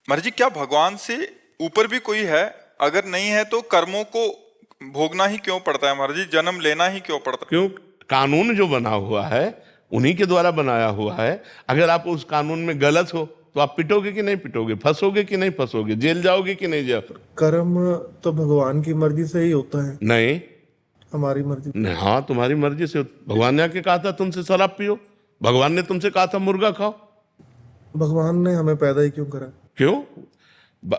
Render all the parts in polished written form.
मर्जी क्या भगवान से ऊपर भी कोई है? अगर नहीं है तो कर्मों को भोगना ही क्यों पड़ता है मर्जी, जन्म लेना ही क्यों पड़ता क्यों? कानून जो बना हुआ है उन्हीं के द्वारा बनाया हुआ है। अगर आप उस कानून में गलत हो तो आप पिटोगे कि नहीं पिटोगे, फंसोगे कि नहीं फंसोगे, जेल जाओगे कि नहीं जाओगे? कर्म तो भगवान की मर्जी से ही होता है, नहीं हमारी मर्जी। नहीं, हाँ तुम्हारी मर्जी से। भगवान ने आके कहा था तुमसे शराब पियो, भगवान ने तुमसे कहा था मुर्गा खाओ। भगवान ने हमें पैदा ही क्यों करा? क्यों?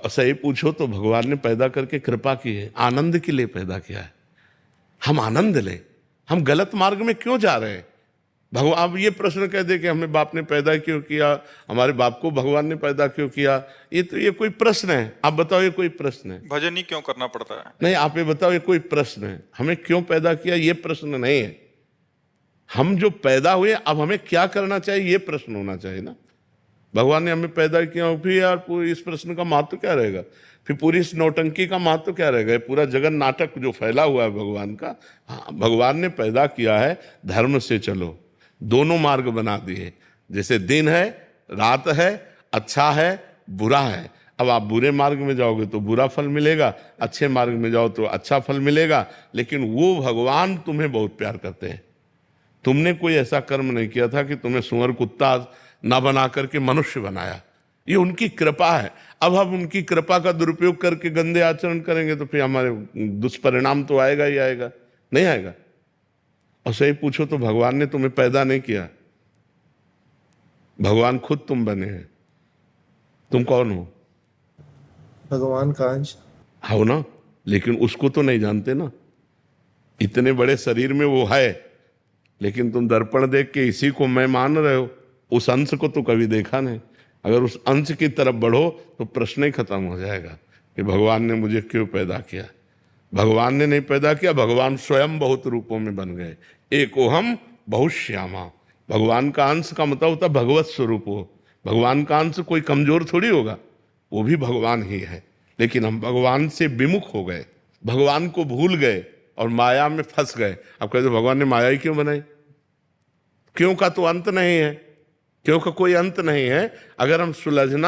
सही पूछो तो भगवान ने पैदा करके कृपा की है, आनंद के लिए पैदा किया है। हम आनंद लें, हम गलत मार्ग में क्यों जा रहे हैं? भगवान अब ये प्रश्न कह दे कि हमें बाप ने पैदा क्यों किया, हमारे बाप को भगवान ने पैदा क्यों किया, ये कोई प्रश्न है? आप बताओ, ये कोई प्रश्न है? भजन ही क्यों करना पड़ता है? नहीं, आप ये बताओ, ये कोई प्रश्न है? हमें क्यों पैदा किया ये प्रश्न नहीं है। हम जो पैदा हुए अब हमें क्या करना चाहिए ये प्रश्न होना चाहिए ना। भगवान ने हमें पैदा किया, फिर यार पूरी इस प्रश्न का महत्व क्या रहेगा? फिर पूरी इस नौटंकी का महत्व क्या रहेगा? ये पूरा जगन नाटक जो फैला हुआ है भगवान का। हाँ, भगवान ने पैदा किया है धर्म से चलो, दोनों मार्ग बना दिए। जैसे दिन है रात है, अच्छा है बुरा है। अब आप बुरे मार्ग में जाओगे तो बुरा फल मिलेगा, अच्छे मार्ग में जाओ तो अच्छा फल मिलेगा। लेकिन वो भगवान तुम्हें बहुत प्यार करते हैं। तुमने कोई ऐसा कर्म नहीं किया था कि तुम्हें सुअर कुत्ता ना बना करके मनुष्य बनाया, ये उनकी कृपा है। अब हम उनकी कृपा का दुरुपयोग करके गंदे आचरण करेंगे तो फिर हमारे दुष्परिणाम तो आएगा ही आएगा, नहीं आएगा? और सही पूछो तो भगवान ने तुम्हें पैदा नहीं किया, भगवान खुद तुम बने हैं। तुम कौन हो? भगवान का अंश हो ना, लेकिन उसको तो नहीं जानते ना। इतने बड़े शरीर में वो है, लेकिन तुम दर्पण देख के इसी को मैं मान रहे हो, उस अंश को तो कभी देखा नहीं। अगर उस अंश की तरफ बढ़ो तो प्रश्न ही खत्म हो जाएगा कि भगवान ने मुझे क्यों पैदा किया। भगवान ने नहीं पैदा किया, भगवान स्वयं बहुत रूपों में बन गए। एकोहम बहुत श्यामा, भगवान का अंश का मतलब होता भगवत स्वरूप हो। भगवान का अंश कोई कमजोर थोड़ी होगा, वो भी भगवान ही है। लेकिन हम भगवान से विमुख हो गए, भगवान को भूल गए और माया में फंस गए। अब कहते भगवान ने माया ही क्यों बनाई? क्यों का तो अंत नहीं है, क्यों का कोई अंत नहीं है। अगर हम सुलझना